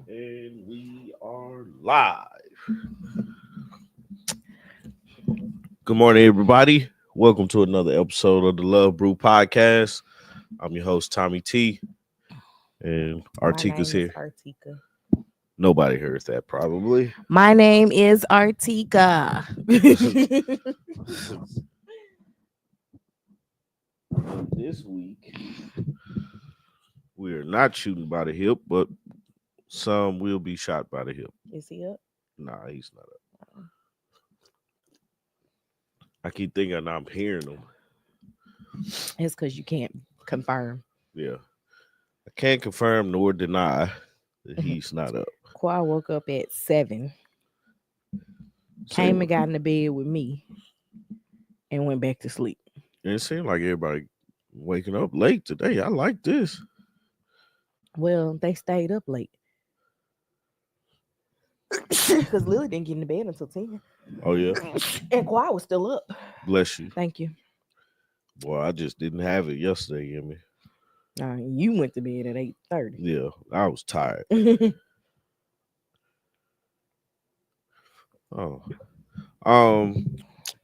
And we are live. Good morning, everybody. Welcome to another episode of the Brew podcast. I'm your host, Tommy T. And My Artika's name is here. Artika. Nobody heard that, probably. My name is Artika. This week, we are not shooting by the hip, but some will be shot by the hip. Is he up? Nah, he's not up. I keep thinking I'm hearing him. It's because you can't confirm. Yeah. I can't confirm nor deny that he's not up. Qua woke up at 7, came and got in the bed with me, and went back to sleep. It seemed like everybody waking up late today. I like this. Well, they stayed up late. Because Lily didn't get in the bed until 10. Oh, yeah? And Qua was still up. Bless you. Thank you. Boy, I just didn't have it yesterday, you know me? You went to bed at 8:30. Yeah, I was tired. Oh.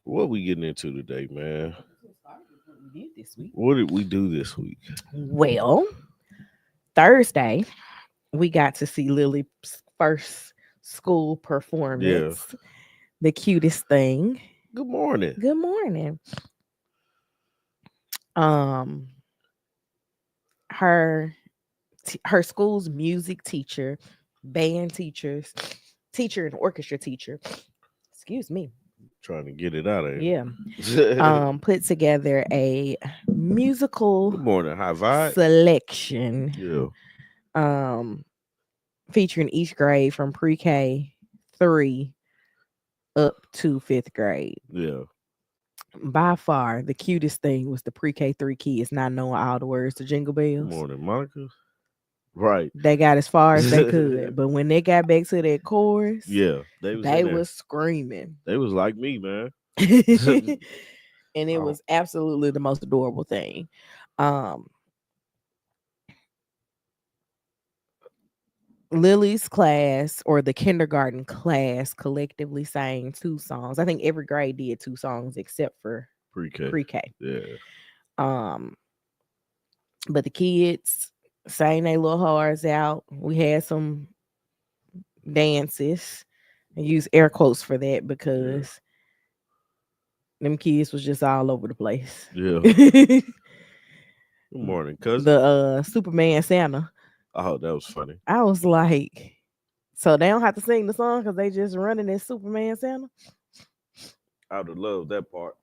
What we getting into today, man? What did we do this week? Well, Thursday, we got to see Lily's first school performance. Yeah. The cutest thing. Good morning. Good morning. Her school's music teacher, band teacher, and orchestra teacher. Excuse me. Trying to get it out of here. Yeah. Put together a musical Good morning, high vibe selection. Yeah. Featuring each grade from pre-K 3 up to 5th grade. Yeah. By far, the cutest thing was the pre-K 3 kids not knowing all the words to Jingle Bells. Good morning, Monica. Right. They got as far as they could, but when they got back to that chorus, yeah, they was screaming. They was like me, man. And it was absolutely the most adorable thing. Lily's class, or the kindergarten class, collectively sang 2 songs. I think every grade did 2 songs except for pre-K. Yeah. But the kids sang their little hearts out. We had some dances. I use air quotes for that because them kids was just all over the place. Yeah. Good morning, cousin. The Superman Santa. Oh, that was funny. I was like, so they don't have to sing the song because they just running as Superman Santa? I would have loved that part.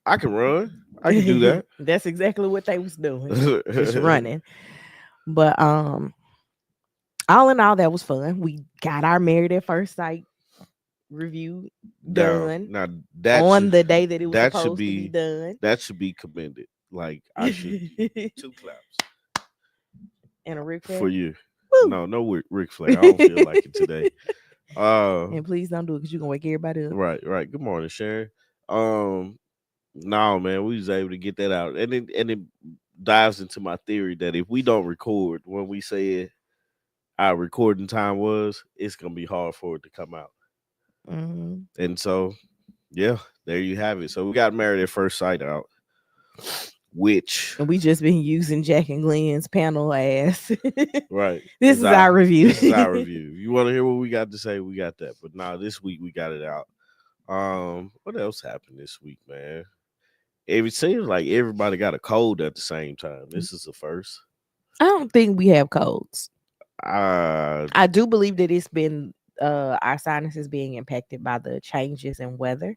I can run. I can do that. That's exactly what they was doing. Just running. But all in all, that was fun. We got our Married at First Sight review done. Now that on the day that it was supposed to be done. That should be commended. Like I should 2 claps. And a Ric Flair for you. Woo. No Ric Flair. I don't feel like it today. And please don't do it because you're gonna wake everybody up. Right. Good morning, Sharon. No, man, we was able to get that out, and it dives into my theory that if we don't record when we said our recording time was, it's gonna be hard for it to come out. Mm-hmm. And so, yeah, there you have it. So we got Married at First Sight out. And we just been using Jack and Glenn's panel as right. This is our review. This is our review. You want to hear what we got to say? We got that. But now this week we got it out. What else happened this week, man? It seems like everybody got a cold at the same time. This is the first. I don't think we have colds. I do believe that it's been our sinuses being impacted by the changes in weather,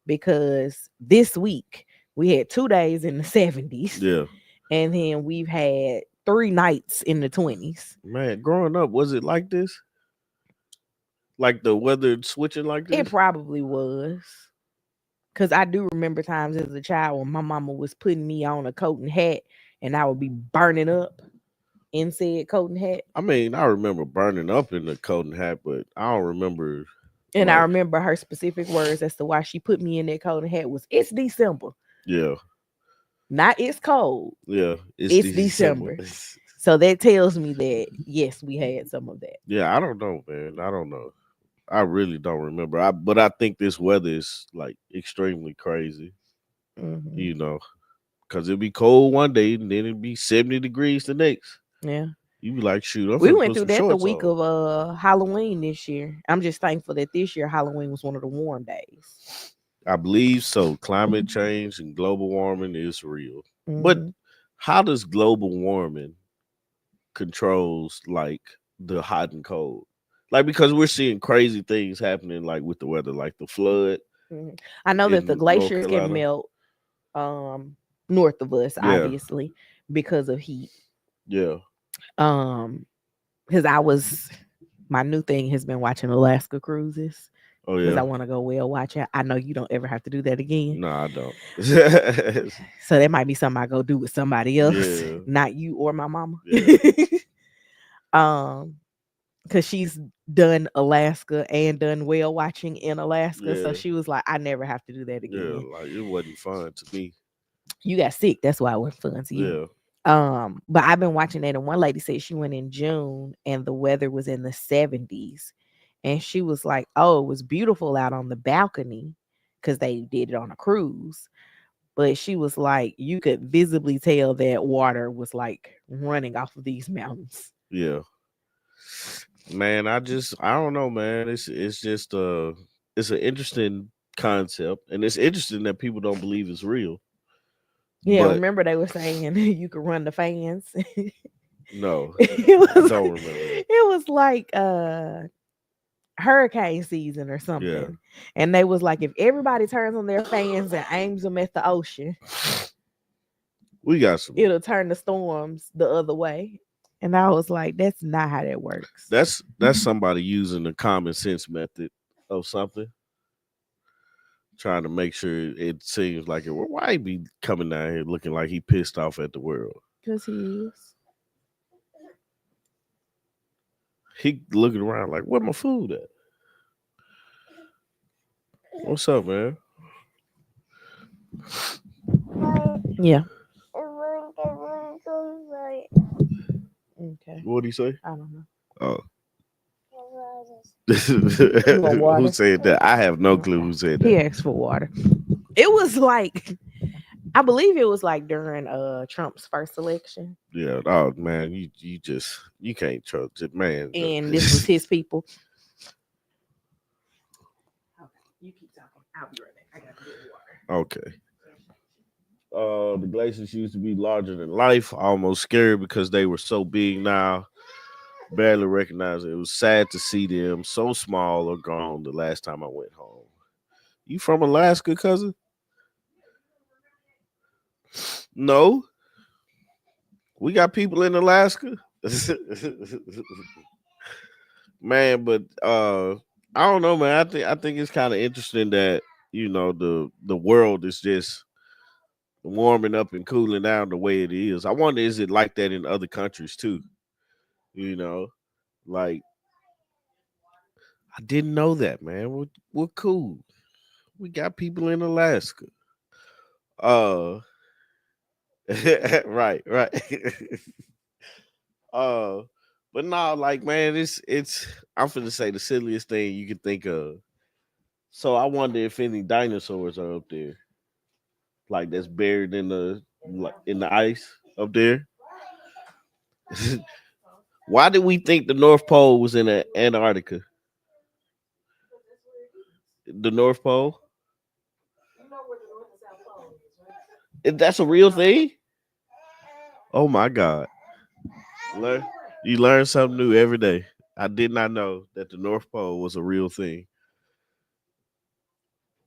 because this week we had 2 days in the 70s. Yeah. And then we've had 3 nights in the 20s. Man, growing up, was it like this? Like the weather switching like this? It probably was. Because I do remember times as a child when my mama was putting me on a coat and hat and I would be burning up in said coat and hat. I mean, I remember burning up in the coat and hat, but I don't remember. And I remember her specific words as to why she put me in that coat and hat was, "It's December." Yeah. Not it's cold. Yeah. It's December. So that tells me that yes, we had some of that. Yeah, I don't know, man. I don't know. I really don't remember. But I think this weather is like extremely crazy. Hmm. You know, because it'd be cold one day and then it'd be 70 degrees the next. Yeah. You be like, shoot, I'm We finna went put through some that the shorts week on. of Halloween this year. I'm just thankful that this year Halloween was one of the warm days. I believe so. Climate change and global warming is real. But Hmm. how does global warming controls like the hot and cold? Like because we're seeing crazy things happening like with the weather, like the flood Hmm. I know that the in North glaciers can Carolina. melt north of us, Yeah, obviously, because of heat. yeah. Um, because I was my new thing has been watching Alaska cruises Oh because yeah. I want to go whale watching. I know you don't ever have to do that again. No, I don't. So that might be something I go do with somebody else, Yeah, not you or my mama. yeah, um, because she's done Alaska and done whale watching in Alaska. So yeah, she was like, I never have to do that yeah. again. Like it wasn't fun to me. You got sick. That's why it wasn't fun to you. Yeah, But I've been watching that, and one lady said she went in June and the weather was in the 70s. And she was like, oh, it was beautiful out on the balcony because they did it on a cruise. But she was like, you could visibly tell that water was like running off of these mountains. yeah. Man, I don't know, man. It's just it's an interesting concept, and it's interesting that people don't believe it's real. Yeah, But remember they were saying you could run the fans. no, it I was don't remember that. it was like hurricane season or Yeah, something. And they was like, if everybody turns on their fans and aims them at the ocean, we got some. it'll turn the storms the other way. And I was like, that's not how that works. That's somebody using the common sense method of something, trying to make sure it seems like it. Well, why he be coming down here looking like he pissed off at the world? Because he is. He looking around like, where my food at? What's up, man? Yeah. Okay. What do you say? I don't know. Oh, You want who water? said that? I have no clue Okay. who said He that. asked for water. It was like I believe it was like during Trump's first election. Yeah. Oh man, you just you can't trust it, man. And this was his people. Okay. You keep talking. I'll be right back. I got to get water. Okay. The glaciers used to be larger than life, almost scary because they were so big now, barely recognized. It was sad to see them so small or gone the last time I went home. You from Alaska, cousin? No, we got people in Alaska. Man, but I don't know, man. I think it's kind of interesting that the world is just warming up and cooling down the way it is. I wonder is it like that in other countries too? You know, like I didn't know that, man. We're cool. We got people in Alaska. Uh, right, right. uh, but no, like man, it's. I'm finna say the silliest thing you can think of. So I wonder if any dinosaurs are up there, like that's buried in the ice up there. Why did we think the North Pole was in Antarctica? The North Pole? That's a real thing? Oh my God. Learn, you learn something new every day. I did not know that the North Pole was a real thing.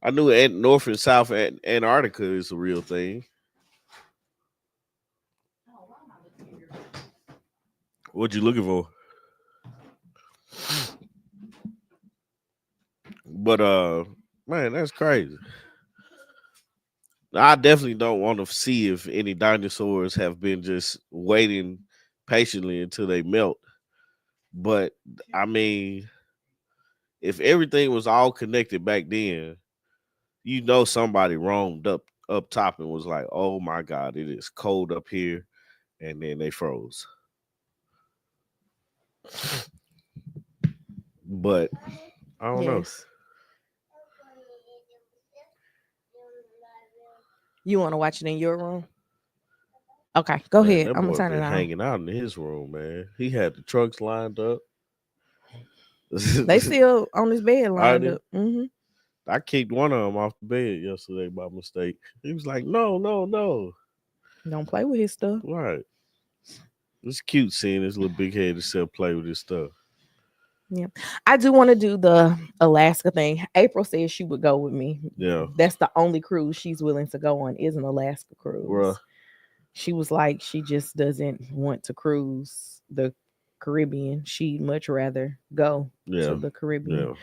I knew North and South Antarctica is a real thing. What you looking for? But man, that's crazy. I definitely don't want to see if any dinosaurs have been just waiting patiently until they melt. But I mean, if everything was all connected back then, somebody roamed up top and was like, "Oh my God, it is cold up here," and then they froze. But I don't know. Yes. You want to watch it in your room? Okay, go Man, ahead. that I'm gonna boy turn it been on. hanging out in his room, man. He had the trucks lined up. They still on this bed Are lined they? up. Mm-hmm. I kicked one of them off the bed yesterday by mistake. He was like, "No, no, no." Don't play with his stuff. Right. It's cute seeing this little big headed self play with his stuff. Yeah, I do want to do the Alaska thing. April said she would go with me. Yeah, That's the only cruise she's willing to go on is an Alaska bruh. cruise. She was like, she just doesn't want to cruise the Caribbean. She'd much rather go to Yeah, the Caribbean. yeah,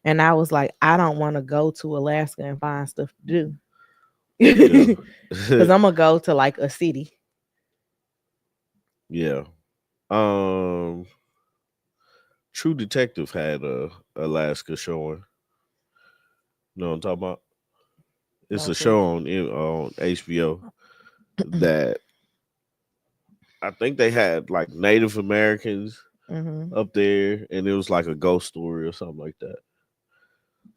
And I was like, I don't want to go to Alaska and find stuff to do. yeah, Because I'm going to go to like a city. yeah. Um, True Detective had a Alaska showing. You know what I'm talking about? It's No a clue. show on HBO that I think they had like Native Americans Mm-hmm. up there, and it was like a ghost story or something like that.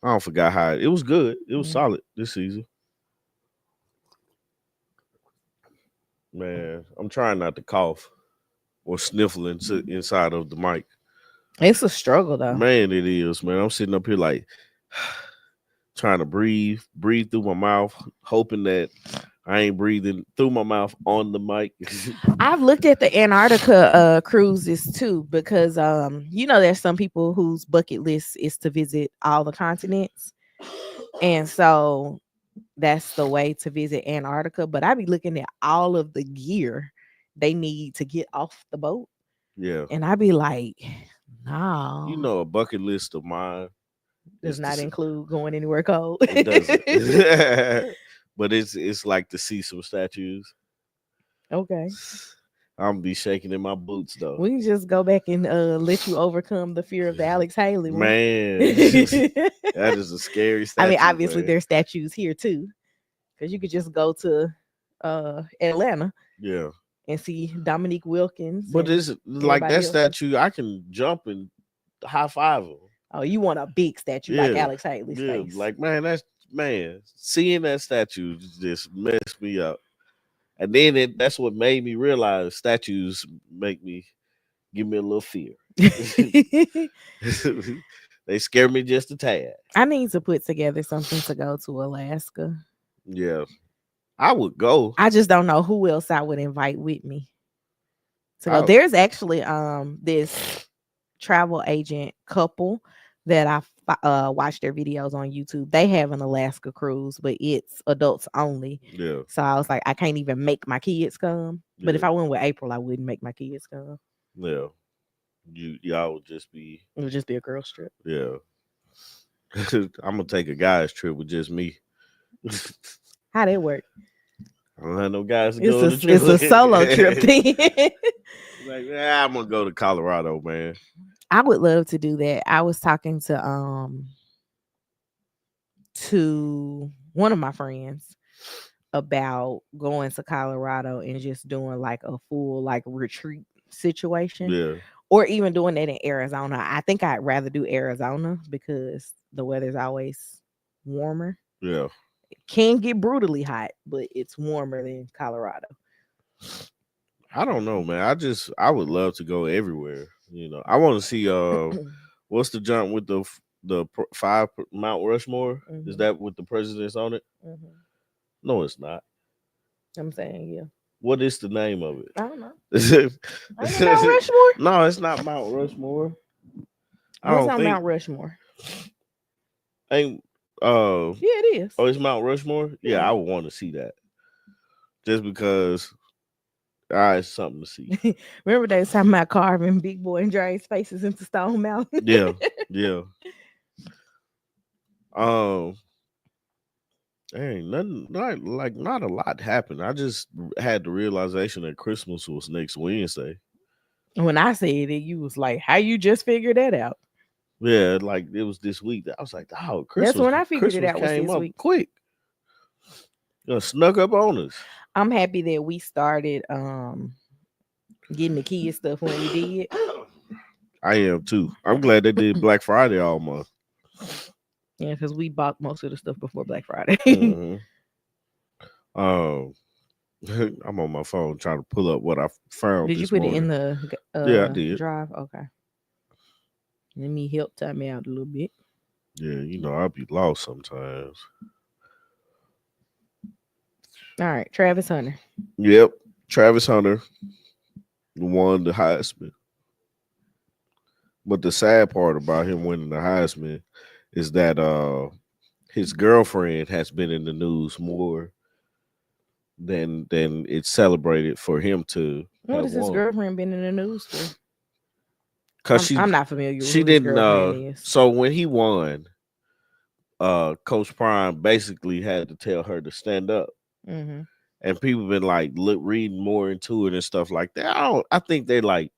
I don't forgot how it was good. It was solid this season. Man, I'm trying not to cough or sniffle inside of the mic. It's a struggle though. Man, it is, man. I'm sitting up here like trying to breathe through my mouth, hoping that I ain't breathing through my mouth on the mic. I've looked at the Antarctica cruises too because there's some people whose bucket list is to visit all the continents. And so that's the way to visit Antarctica. But I be looking at all of the gear they need to get off the boat. Yeah. And I be like, You no, know, a bucket list of mine does is to not see, include going anywhere cold. it doesn't. But it's like to see some statues. Okay. I'm gonna be shaking in my boots though. We can just go back and let you overcome the fear of the Alex Haley one. Man, that is a scary I mean, statue, obviously man. there's statues here too, because you could just go to Atlanta Yeah. and see Dominique Wilkins But and it's like everybody that else. statue, I can jump and high five him. Oh, you want a big statue like Yeah. Alex Haley's Yeah. face. Like, man, seeing that statue just messed me up. And then that's what made me realize statues give me a little fear. They scare me just a tad. I need to put together something to go to Alaska. Yeah. I would go. I just don't know who else I would invite with me to go. I, There's actually this travel agent couple that I watch their videos on YouTube. They have an Alaska cruise, but it's adults only. yeah. So I was like, I can't even make my kids come. But if Yeah. I went with April, I wouldn't make my kids come. Yeah. Y'all would just be It would just be a girls trip. yeah. I'm gonna take a guys trip with just me. How that work? I don't have no guys to It's go on a the trip. it's a solo trip thing. Like, I'm gonna go to Colorado, man. I would love to do that. I was talking to one of my friends about going to Colorado and just doing like a full like retreat situation, Yeah, or even doing that in Arizona. I think I'd rather do Arizona because the weather's always warmer. yeah. It can get brutally hot, but it's warmer than Colorado. I don't know, man. I would love to go everywhere. I want to see what's the jump with five Mount Rushmore? Is Mhm, that with the presidents on it? mhm. No, it's not. I'm saying, yeah. What is the name of I don't know. it? Ain't it Mount Rushmore? No, it's not Mount Rushmore. I What's don't on think Mount Rushmore? ain't Yeah, it is. oh, it's Mount Rushmore. Yeah, Yeah. I would want to see that just because it's something to see. Remember they was talking about carving Big Boy and Dre's faces into Stone Mountain? Yeah, yeah. Um, ain't nothing not a lot happened. I just had the realization that Christmas was next Wednesday. When I said it, you was like, "How you just figured that out?" Yeah, like it was this week. I was like, oh, That's Christmas when I figured it Christmas out was came this up week. quick. Snuck up on us. I'm happy that we started getting the kids stuff when we did. I am too. I'm glad they did Black Friday all month. Yeah, because we bought most of the stuff before Black Friday. Hmm. Um, I'm on my phone trying to pull up what I found Did you this put it in morning. the Yeah, I did. drive? Okay. Let me help time me out a little bit. Yeah, I'll be lost sometimes. All right, Travis Hunter. Yep, Travis Hunter won the Heisman. But the sad part about him winning the Heisman is that his girlfriend has been in the news more than it's celebrated for him to What have has his won. girlfriend been in the news for? Cause I'm not familiar with she who his didn't girlfriend is. so when he won, Coach Prime basically had to tell her to stand up. Mm-hmm. And people been like reading more into it and stuff like that. I think they might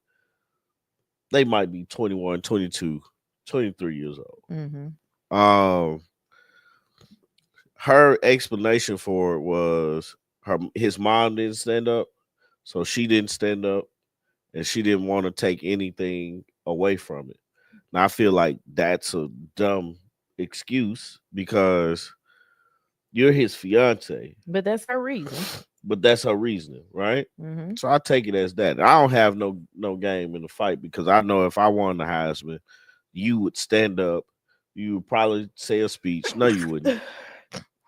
be 21, 22, 23 years old. Mm-hmm. Um her explanation for it was his mom didn't stand up, so she didn't stand up, and she didn't want to take anything away from it. Now I feel like that's a dumb excuse because you're his fiance, But that's her reason. but that's her reasoning, right? Mm-hmm. So I take it as that. I don't have no game in the fight because I know if I won the Heisman, you would stand up, you would probably say a speech. No, you wouldn't.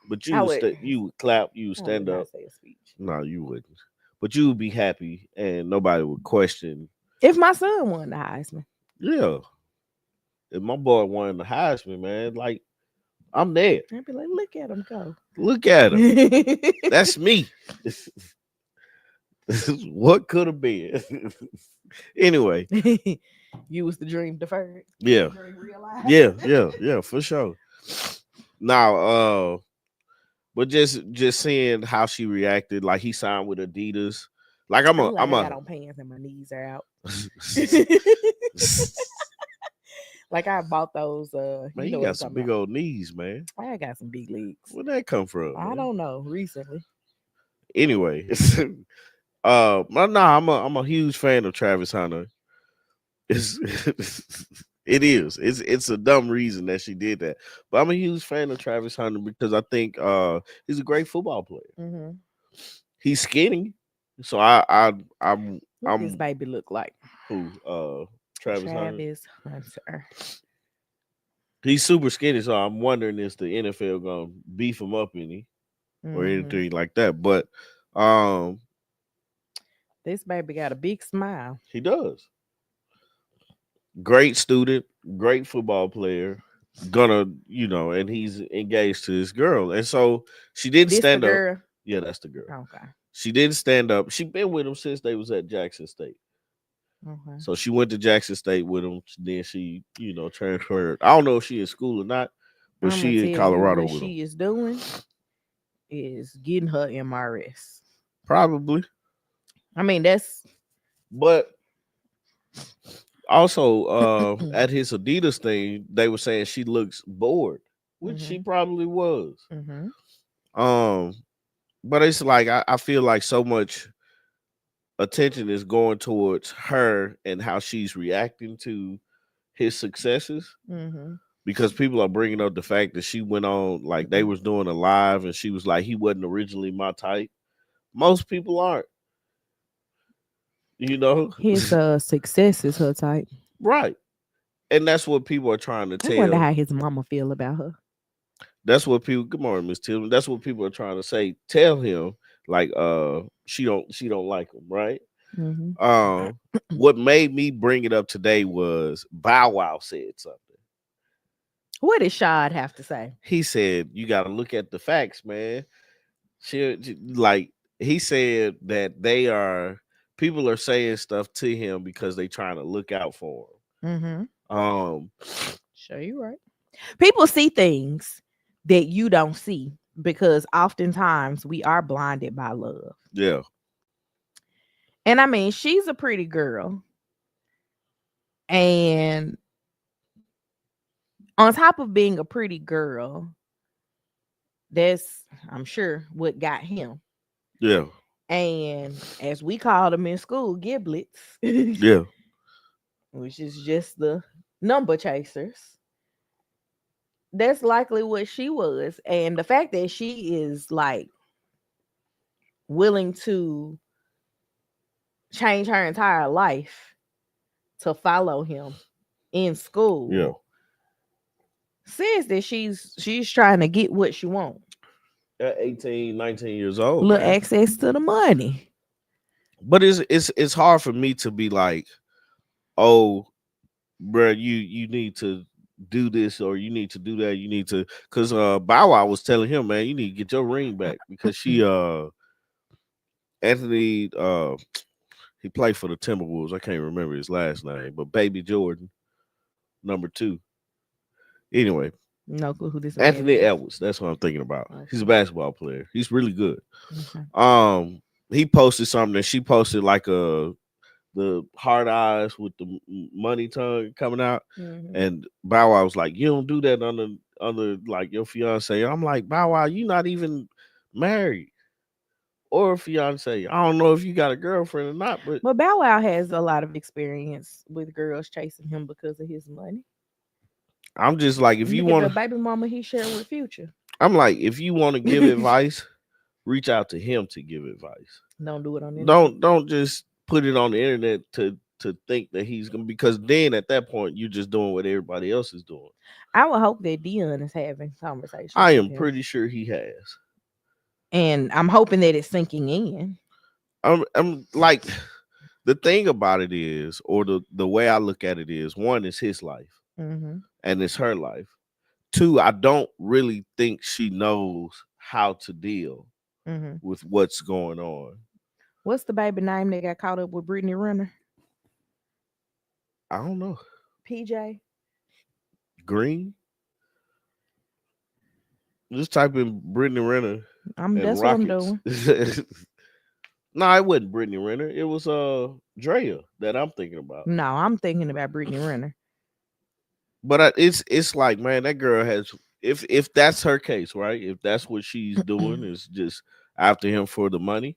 But I would. you would clap, you would I would stand not up. say a speech. No, you wouldn't. But you would be happy and nobody would question. If my son won the Heisman, Yeah. If my boy won the Heisman, man, like I'm there. I'd be like, look at him go. Look at him. That's me. What could have been. Anyway, You was the dream deferred. yeah. Dream realized. Yeah, for sure. Now, but just seeing how she reacted, like he signed with Adidas. Like I'm like, I'm I got a on pants and my knees are out. Like I bought those. Man, You you know what I'm got some talking big about. old knees, man. I got some big legs. Where'd that come from, I man? don't know. Recently, Anyway, I'm a huge fan of Travis Hunter. It's, it is. It's a dumb reason that she did that, but I'm a huge fan of Travis Hunter because I think he's a great football player. mm-hmm. He's skinny, so What this I'm baby look like? who Travis Hunter. Travis Hunter. He's super skinny, so I'm wondering is the NFL gonna beef him up any or Mm-hmm. anything like that. But um, This baby got a big smile. he does. Great student, great football player. Gonna, and he's engaged to this girl, and so she didn't This the stand up. girl. Yeah, that's the girl. Okay. She didn't stand up. She been with him since they was at Jackson State. Okay. So she went to Jackson State with him. Then she, transferred. I don't know if she in school or not, but I'm gonna she tell in you Colorado what with him. she is doing is getting her MRS. Probably. I mean, that's But also, at his Adidas thing, they were saying she looks bored, which she mm-hmm. probably was. Mm-hmm. Um, but it's like I feel like so much attention is going towards her and how she's reacting to his successes Mm-hmm. because people are bringing up the fact that she went on like they was doing a live and she was like he wasn't originally my type. Most people aren't, you know. His success is her type. Right. And that's what people are trying to I wonder tell. how his mama feel about her. That's what people. Good morning, Miss Tillman. That's what people are trying to say. Tell him like she don't like him, right? Mm-hmm. Um, what made me bring it up today was Bow Wow said something. What did Shad have to say? He said you got to look at the facts, man. Like he said that people are saying stuff to him because they trying to look out for Mm-hmm. him. Sure, you right. People see things that you don't see because oftentimes we are blinded by love. Yeah, And I mean, she's a pretty girl. And on top of being a pretty girl, that's, I'm sure, what got him. yeah, And as we called them in school, giblets. yeah. which is just the number chasers. That's likely what she was. And the fact that she is like willing to change her entire life to follow him in Yeah. school says that she's trying to get what she wants. At 18, 19 years old, Little man. access to the money. But it's hard for me to be like, oh, bro, you need to do this or you need to do that. You need to, because Bow Wow was telling him, man, you need to get your ring back because she Anthony he played for the Timberwolves. I can't remember his last name, but Baby Jordan, number 2. Anyway, No clue who this man Anthony is. Edwards. That's what I'm thinking about. He's a Okay. basketball player. He's really good. Okay. He posted something and she posted like the hard eyes with the money tongue coming out, Hmm. and Bow Wow was like, "You don't do that under like your fiance." I'm like, Bow Wow, you not even married or a fiance. I don't know if you got a girlfriend or not, but But Bow Wow has a lot of experience with girls chasing him because of his money. I'm just like, if you Look at want the to, baby mama he shared with Future. I'm like, if you want to give advice, reach out to him to give advice. Don't do it on the internet. Don't just put it on the internet to think that he's gonna, because then at that point you're just doing what everybody else is doing. I would hope that Dion is having conversations I with am him. pretty sure he has. And I'm hoping that it's sinking in. I'm like, the thing about it is, or the way I look at it is, one is his life Hmm. and it's her life. Two, I don't really think she knows how to deal Hmm. with what's going on. What's the baby name that got caught up with Brittany Renner? I don't know. PJ. Green. Just type in Brittany Renner and That's what I'm Rockets. doing. No, it wasn't Brittany Renner. It was Drea that I'm thinking about. No, I'm thinking about Brittany Renner. But it's like, man, that girl has, if that's her case, right? If that's what she's doing is just after him for the money.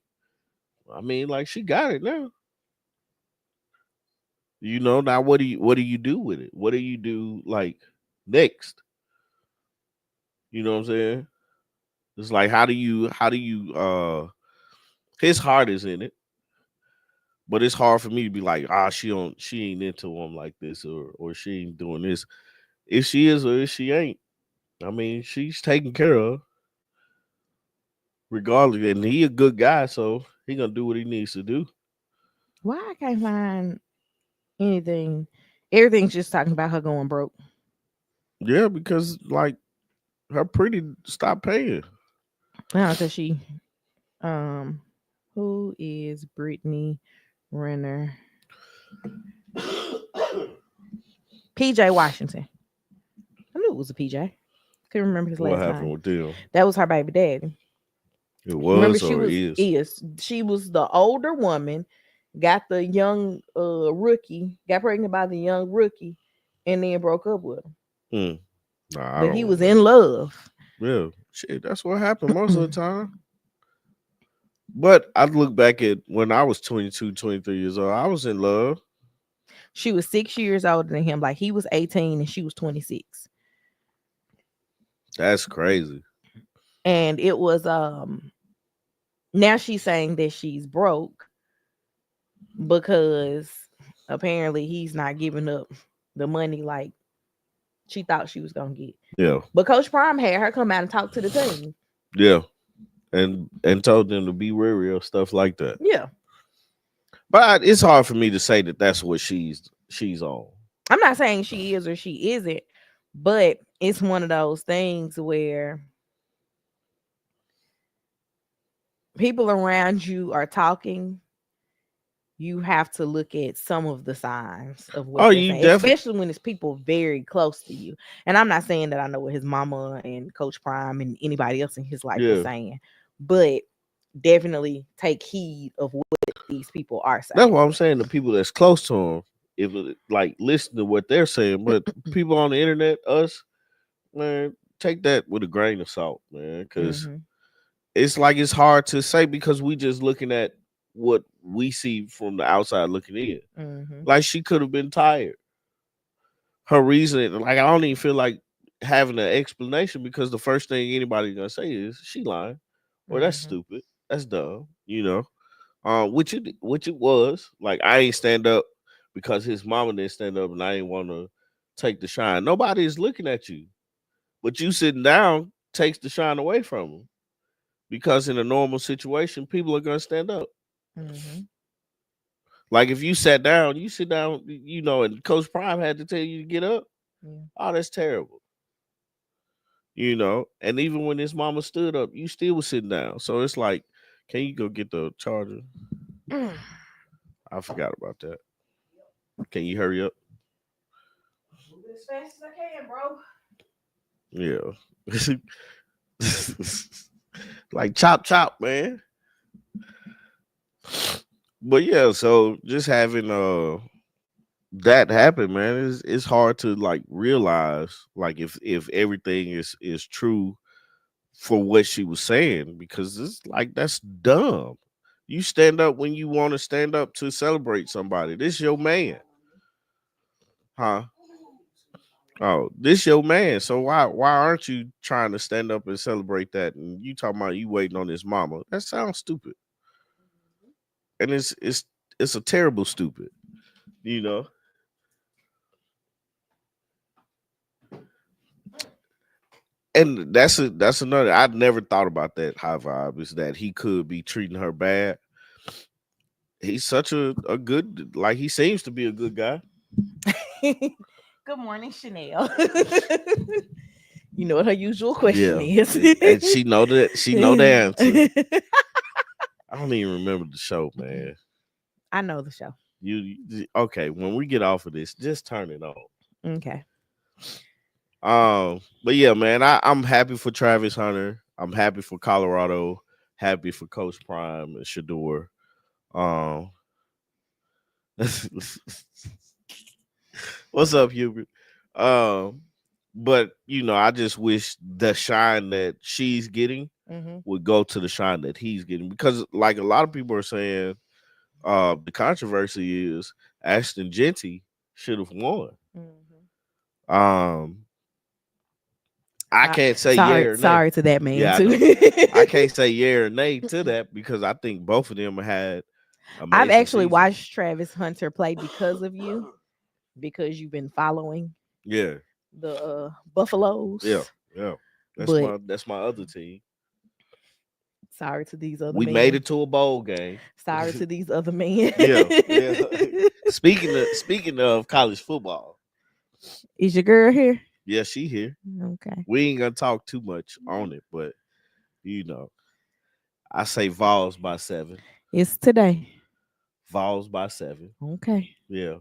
I mean, like, she got it now. Now what do you do with it? What do you do like next? You know what I'm saying? It's like, how do you his heart is in it, but it's hard for me to be like, she ain't into him like this, or she ain't doing this. If she is or if she ain't, I mean, she's taken care of regardless. And he a good guy, so he gonna do what he needs to do. Why I can't find anything? Everything's just talking about her going broke. Yeah, because like her pretty stopped paying. Because she, um, who is Brittany Renner? PJ Washington. I knew it was a PJ. Couldn't remember his What last happened name. with them? That was her baby daddy. It Remember, was she or was is? is she was the older woman, got the young rookie, got pregnant by the young rookie, and then broke up with him. Hmm. Nah, I But he don't was know. in love. Yeah, shit, that's what happened most of the time. But I look back at when I was 22, 23 years old, I was in love. She was 6 years older than him. Like he was 18 and she was 26. That's crazy. And it was now she's saying that she's broke because apparently he's not giving up the money like she thought she was gonna get. Yeah, But Coach Prime had her come out and talk to the team. yeah, and told them to be wary of stuff like that. Yeah. But it's hard for me to say that that's what she's on. I'm not saying she is or she isn't, but it's one of those things where people around you are talking. You have to look at some of the signs of what Oh, they're you saying, definitely, especially when it's people very close to you. And I'm not saying that I know what his mama and Coach Prime and anybody else in his life is yeah. saying, but definitely take heed of what these people are That's saying. what I'm saying. The people that's close to him, like, listen to what they're saying. But people on the internet, us, man, take that with a grain of salt, man, because Hmm. it's like it's hard to say because we just looking at what we see from the outside looking in. Mm-hmm. Like she could have been tired. Her reason, like I don't even feel like having an explanation because the first thing anybody's gonna say is she lying or that's Mm-hmm. stupid, that's dumb, which it was. Like I ain't stand up because his mama didn't stand up, and I ain't want to take the shine. Nobody is looking at you, but you sitting down takes the shine away from him because in a normal situation, people are gonna stand up. Mm-hmm. Like if you sat down, you sit down, and Coach Prime had to tell you to get up. Yeah. Oh, that's terrible. And even when his mama stood up, you still was sitting down. So it's like, can you go get the charger? Mm. I forgot about that. Can you hurry up? Move as fast as I can, bro. Yeah. Like chop chop, man. But yeah, so just having that happen, man, it's hard to like realize like if everything is true for what she was saying because it's like that's dumb. You stand up when you want to stand up to celebrate somebody. This your man, huh? Oh, this your man. So why aren't you trying to stand up and celebrate that? And you talking about you waiting on his mama? That sounds stupid, and it's a terrible stupid. You know, and that's another. I'd never thought about that high vibe is that he could be treating her bad. He's such a good, like he seems to be a good guy. Good morning, Chanel. You know what her usual question Yeah, is. and she know the answer. I don't even remember the show, man. I know the show. Okay? When we get off of this, just turn it on. Okay. But yeah, man, I'm happy for Travis Hunter. I'm happy for Colorado. Happy for Coach Prime and Shador. Um, what's up, Hubert? Um, but I just wish the shine that she's getting Mm-hmm. would go to the shine that he's getting because, like, a lot of people are saying, the controversy is Ashton Genty should have won. Mm-hmm. Um, I can't say yeah Sorry, or nay. sorry to that man Yeah, I too. know. I can't say yeah or nay to that because I think both of them had I've amazing actually seasons. watched Travis Hunter play because of you, because you've been following Yeah, the yeah, Buffaloes. yeah. That's But my other team. sorry to these other We made men. it to a bowl game. Sorry to these other men. Yeah, yeah. speaking of college football, Is your girl here? yeah, she here. Okay. We ain't gonna talk too much on it, but you know, I say Vols by 7. It's today. Vols by 7. Okay. Yeah,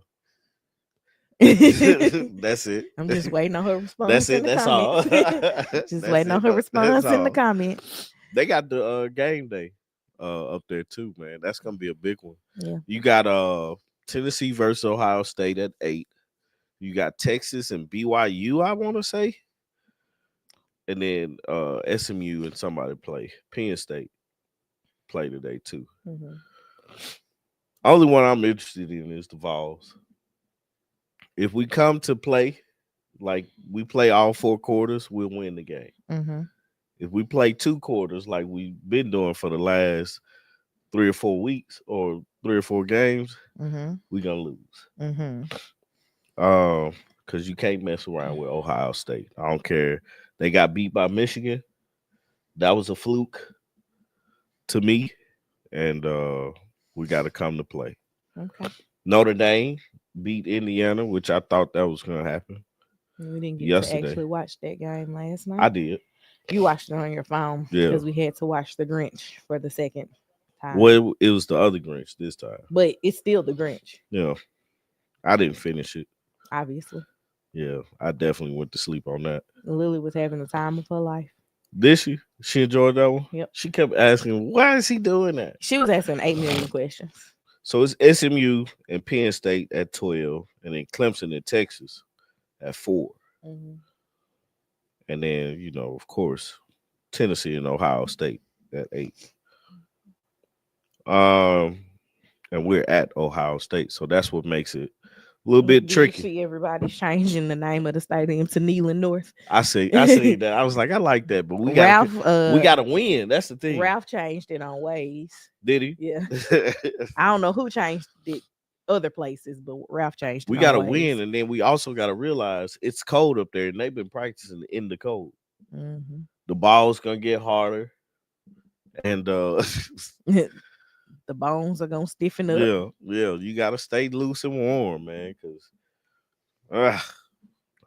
I'm that's it. just waiting on her That's response in it. the That's all. comments. Just That's waiting on it. her That's response in the all. comments. They got the game day up there too, man. That's gonna be a big one. Yeah. You got Tennessee versus Ohio State at 8. You got Texas and BYU, I want to say, and then SMU and somebody play. Penn State play today too. Hmm. Only one I'm interested in is the Vols. If we come to play like we play all 4 quarters, we'll win the game. Hmm. If we play 2 quarters like we've been doing for the last 3 or 4 weeks or 3 or 4 games, Hmm. we gonna lose. Hmm. Because you can't mess around with Ohio State. I don't care. They got beat by Michigan. That was a fluke to me, and we got to come to play. Okay. Notre Dame beat Indiana, which I thought that was gonna happen We didn't get to yesterday. actually watch that game last I night. did. You watched it on your phone Yeah. because we had to watch The Grinch for the second time. Well, it was the other Grinch this time. But it's still The Grinch, Yeah, I didn't finish it. obviously. Yeah, I definitely went to sleep on that. Lily was having the time of her life. Did she? She enjoyed that one. Yep. She kept asking, "Why is he doing that?" She was asking 8 million questions. So it's SMU and Penn State at 12, and then Clemson and Texas at 4, Hmm. and then of course, Tennessee and Ohio State at 8. Um, and we're at Ohio State, so that's what makes it a little bit Did you tricky. see everybody's changing the name of the stadium to Neyland North? I see that. I was like, I like that, but Ralph we gotta win. That's the thing. Ralph changed it on Ways. Did he? Yeah. I don't know who changed it other places, but Ralph changed We it on gotta win, Ways. and then we also gotta realize it's cold up there, and they've been practicing in the cold. Hmm. The ball's gonna get harder, and The bones are gonna stiffen up. yeah, you gotta stay loose and warm, man, because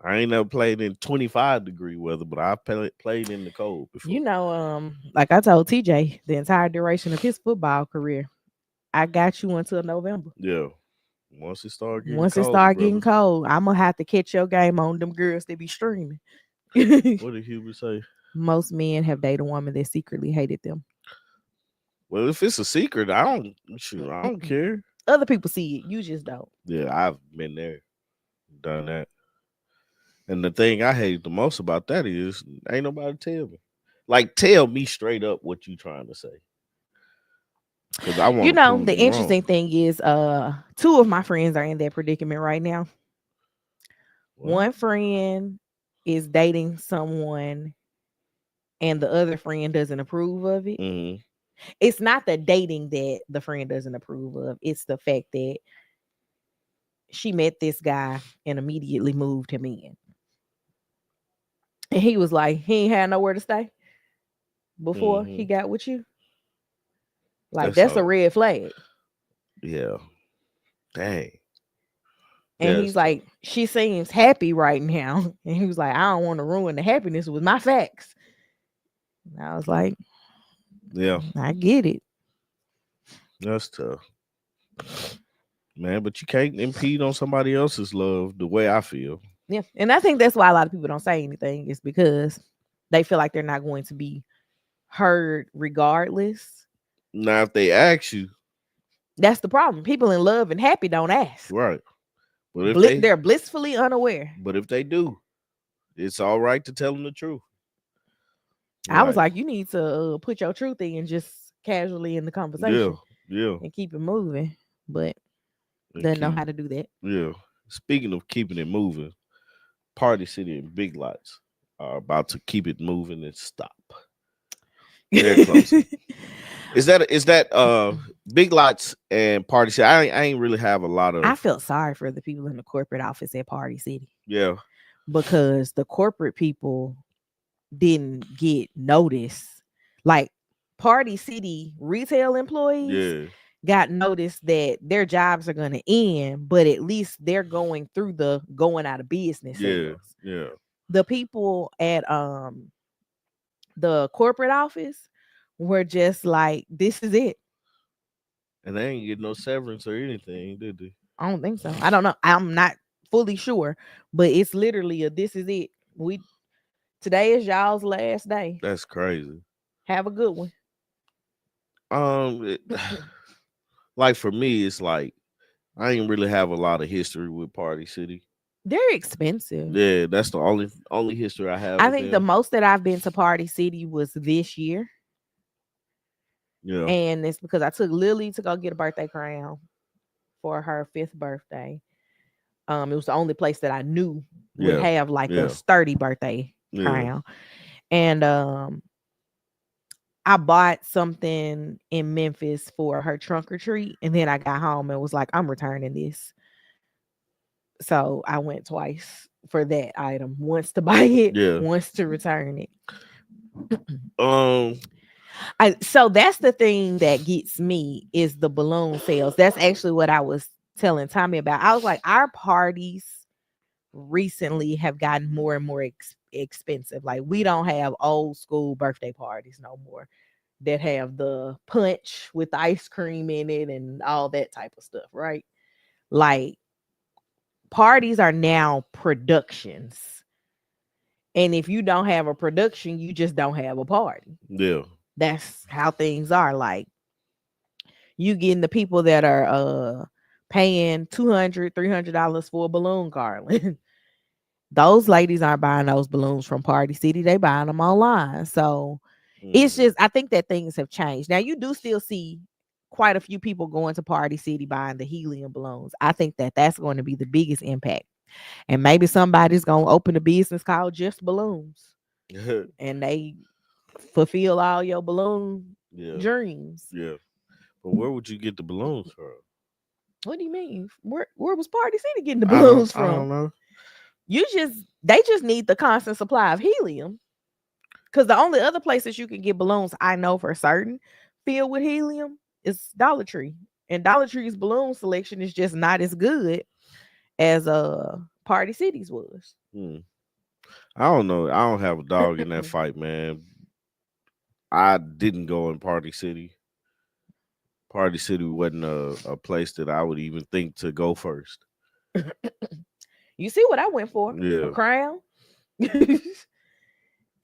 I ain't never played in 25-degree weather, but I played in the cold before. You know, like I told TJ, the entire duration of his football career, I got you until November. Yeah, once it start getting Once it cold, start getting brother. cold, I'm gonna have to catch your game on them girls that be streaming. What did Hubert say? Most men have dated a woman that secretly hated them. Well, if it's a secret, I don't care. Other people see it, you just don't. Yeah, I've been there, done that. And the thing I hate the most about that is ain't nobody tell me. Like, tell me straight up what you trying to say, because I want You to know, prove the you wrong. interesting thing is, two of my friends are in that predicament right now. What? One friend is dating someone and the other friend doesn't approve of it. Mm-hmm. It's not the dating that the friend doesn't approve of. It's the fact that she met this guy and immediately moved him in. And he was like, he ain't had nowhere to stay before Mm-hmm. he got with you. Like, That's that's a all. red flag. Yeah. Dang. And Yeah, he's it's tough. like, she seems happy right now. And he was like, I don't want to ruin the happiness with my facts. And I was like, Yeah, I get it. that's tough, man. But you can't impede on somebody else's love the way I feel. Yeah. And I think that's why a lot of people don't say anything, is because they feel like they're not going to be heard regardless. Now, if they ask you, That's the problem. People in love and happy don't ask. right? But if they, They're blissfully unaware. but if they do, it's all right to tell them the truth. I was Like, like, you need to put your truth in just casually in the yeah, conversation yeah, and keep it moving. But and doesn't know keep, how to do that. yeah. Speaking of keeping it moving, Party City and Big Lots are about to keep it moving and stop. They're closing. Is that Big Lots and Party City? I ain't really have a lot I of, felt sorry for the people in the corporate office at Party City yeah, because the corporate people didn't get notice. Like, Party City retail employees yeah, got notice that their jobs are going to end, but at least they're going through the going out of business yeah, sales. yeah. The people at the corporate office were just like, this is it. And they ain't get no severance or anything, did they? I don't think so. I don't know. I'm not fully sure, but it's literally a this is it. Today is y'all's last day. That's crazy. Have a good one. It, like for me, it's like I ain't really have a lot of history with Party City. They're expensive. Yeah, that's the only history I have I with think the them. most that I've been to Party City was this year. Yeah, And it's because I took Lily to go get a birthday crown for her 5th birthday. It was the only place that I knew would yeah, have like a yeah, sturdy birthday yeah. crown. And I bought something in Memphis for her trunk or treat, and then I got home and was like, I'm returning this. So I went twice for that item. Once to buy it, Yeah. once to return it. Um. So that's the thing that gets me is the balloon sales. That's actually what I was telling Tommy about. I was like, our parties recently have gotten more and more expensive. Like, we don't have old school birthday parties no more that have the punch with ice cream in it and all that type of stuff, right? Like, parties are now productions. And if you don't have a production, you just don't have a party. Yeah. That's how things are. Like, you getting the people that are paying $200-$300 for a balloon garland. Those ladies aren't buying those balloons from Party City. They buying them online. So it's Mm. just, I think that things have changed. Now, you do still see quite a few people going to Party City buying the helium balloons. I think that that's going to be the biggest impact. And maybe somebody's going to open a business called Just Balloons and they fulfill all your balloon Yeah, dreams. yeah. But where would you get the balloons from? What do you mean? Where was Party City getting the balloons I from? don't know. You just They just need the constant supply of helium. Because the only other places you can get balloons I know for certain filled with helium is Dollar Tree. And Dollar Tree's balloon selection is just not as good as Party City's was. Hmm. I don't know. I don't have a dog in that fight, man. I didn't go in Party City. Party City wasn't a place that I would even think to go first. You see what I went for? A Yeah, crown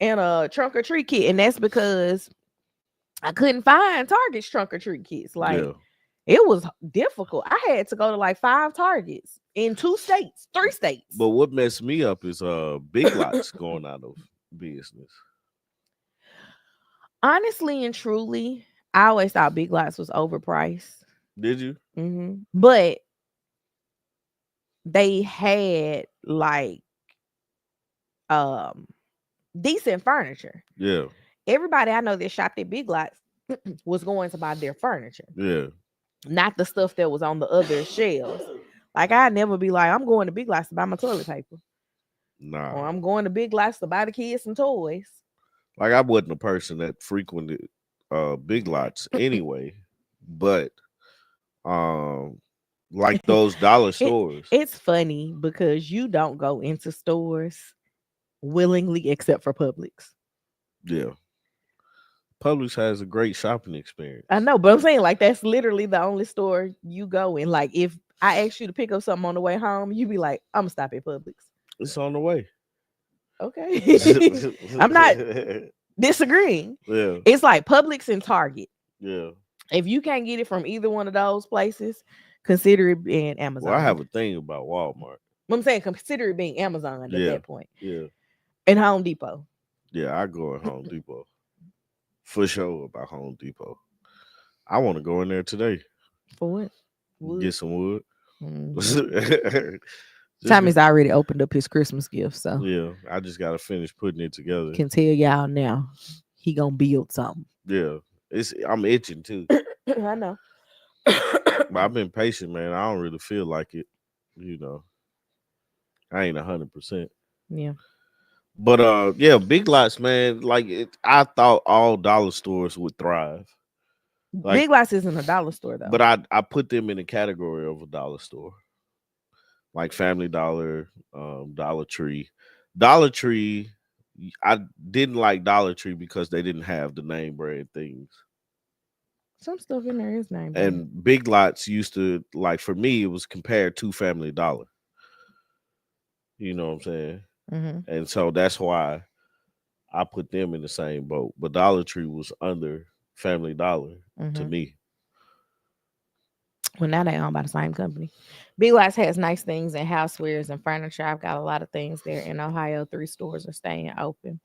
and a trunk or treat kit. And that's because I couldn't find Target's trunk or treat kits. Like, yeah. it was difficult. I had to go to like 5 Targets in 2 states, 3 states. But what messed me up is Big Lots going out of business. Honestly and truly, I always thought Big Lots was overpriced. Did you? But they had like um decent furniture. Yeah, Everybody I know that shopped at Big Lots was going to buy their furniture, yeah. not the stuff that was on the other shelves. Like, I'd never be like, I'm going to Big Lots to buy my toilet paper, or Nah. I'm going to Big Lots to buy the kids some toys. Like I wasn't a person that frequented Big Lots anyway, but um like those dollar it stores. it's funny because you don't go into stores willingly except for Publix. Yeah. Publix has a great shopping I experience. know, but I'm saying, like, that's literally the only store you go in. Like, if I asked you to pick up something on the way home, you'd be like, I'm gonna stop at Publix. It's on the way. Okay. I'm not disagreeing. Yeah, It's like Publix and Target. yeah. If you can't get it from either one of those places, consider it being Well, I have Amazon. a thing about Walmart. I'm saying consider it being Amazon at Yeah, that point. yeah, And Home Depot. yeah. I go at Home Depot for sure about Home Depot. I want to go in there today, For what? Wood. get some wood. Mhm. Just Tommy's already opened up his Christmas gift, so yeah, I just gotta finish putting it together. can tell y'all now he gonna build something. Yeah, I'm itching too, I know. but I've been patient, man. I don't really feel like it. You know, I ain't 100%. Yeah. But yeah, Big Lots, man. Like I thought all dollar stores would thrive. Like, Big Lots isn't a dollar store though. but I put them in the category of a dollar store, like Family Dollar, Dollar Tree. Dollar Tree, I didn't like Dollar Tree because they didn't have the name brand things. Some stuff in there is name brand. And Big Lots used to, like, for me, it was compared to Family Dollar. You know what I'm saying? Mm-hmm. And so that's why I put them in the same boat. But Dollar Tree was under Family Dollar to Mm-hmm. me. Well, now they owned by the same company. Big Lots has nice things and housewares and furniture. I've got a lot of things there in Ohio. 3 stores are staying open.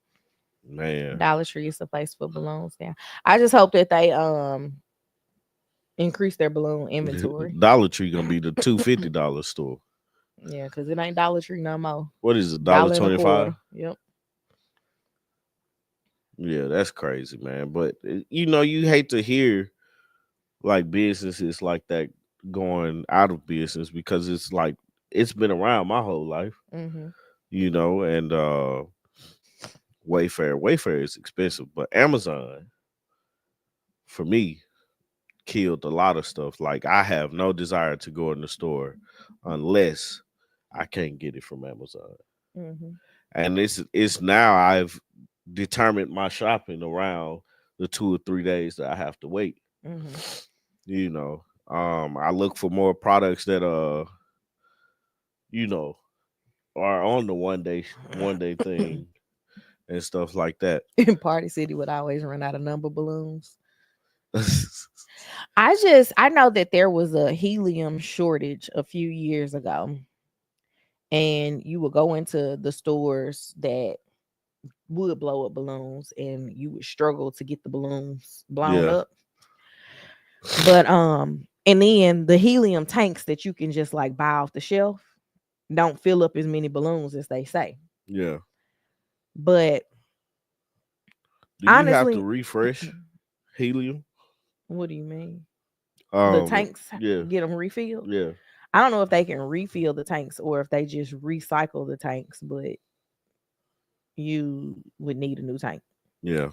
Man, Dollar Tree is the place for balloons now. I just hope that they increase their balloon inventory. Dollar Tree gonna be the $250 store. Yeah, because it ain't Dollar Tree no more. What is it? Dollar Dollar and a 25? quarter. Yep. Yeah, that's crazy, man. But you hate to hear like businesses like that going out of business because it's like it's been around my whole life, Mm-hmm. and Wayfair is expensive, but Amazon for me killed a lot of stuff. Like I have no desire to go in the store unless I can't get it from Amazon. Mm-hmm. And it's now I've determined my shopping around the 2 or 3 days that I have to wait. Mm-hmm. I look for more products that you know, are on the one day thing and stuff like that. Party City would always run out of number balloons. I know that there was a helium shortage a few years ago, and you would go into the stores that would blow up balloons, and you would struggle to get the balloons blown Yeah. up. But and then the helium tanks that you can just like buy off the shelf don't fill up as many balloons as they say. Yeah. But Do you have to honestly, refresh helium? what do you mean? The Um. tanks Yeah. get them refilled? Yeah. I don't know if they can refill the tanks or if they just recycle the tanks, but you would need a new tank. Yeah.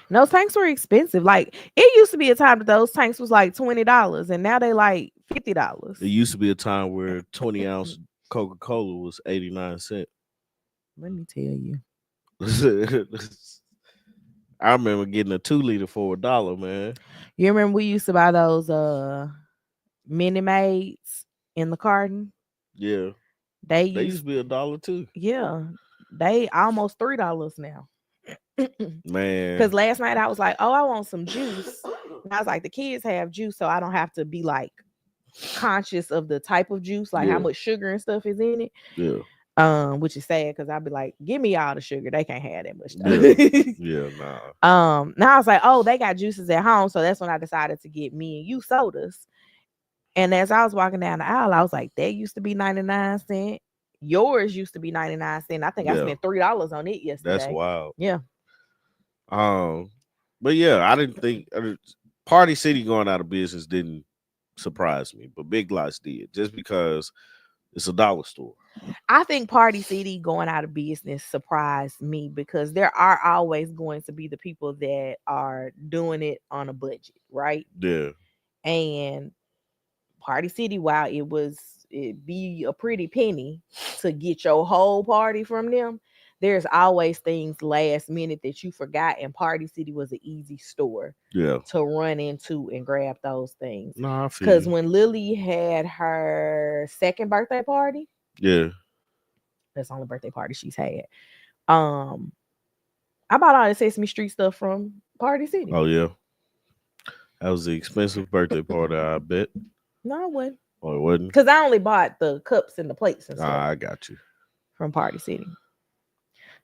And those tanks were expensive. Like it used to be a time that those tanks was like $20, and now they like $50. It used to be a time where 20-ounce Coca Cola was 89 cents. Let me tell you. I remember getting a 2 liter for $1, man. You remember we used to buy those mini maids in the carton? Yeah. They They used used to be $1 too. yeah, they almost $3 now. Man. Because last night I was like, oh, I want some juice. And I was like, the kids have juice, so I don't have to be like conscious of the type of juice, like how Yeah. much sugar and stuff is in it. Yeah. Which is sad because I'd be like, give me all the sugar. They can't have that much Yeah. stuff. Yeah. Nah. Now I was like, oh, they got juices at home. So that's when I decided to get me and you sodas. And as I was walking down the aisle, I was like, that used to be 99 cents. Yours used to be 99 cents. I think I Yeah. spent $3 on it That's yesterday. wild. Yeah. Um. But yeah, I didn't think Party City going out of business didn't surprise me, but Big Lots did, just because it's a dollar store. I think Party City going out of business surprised me because there are always going to be the people that are doing it on a budget, right? Yeah. And Party City, while it be a pretty penny to get your whole party from them, there's always things last minute that you forgot, and Party City was an easy store Yeah. to run into and grab those things. No, I feel Because you. when Lily had her second birthday party, Yeah. that's the only birthday party she's had. Um, I bought all the Sesame Street stuff from Party City. Oh yeah. That was the expensive birthday party, I bet. No, I wouldn't. Oh, it wasn't. Because I only bought the cups and the plates and stuff Ah, I got you. from Party City.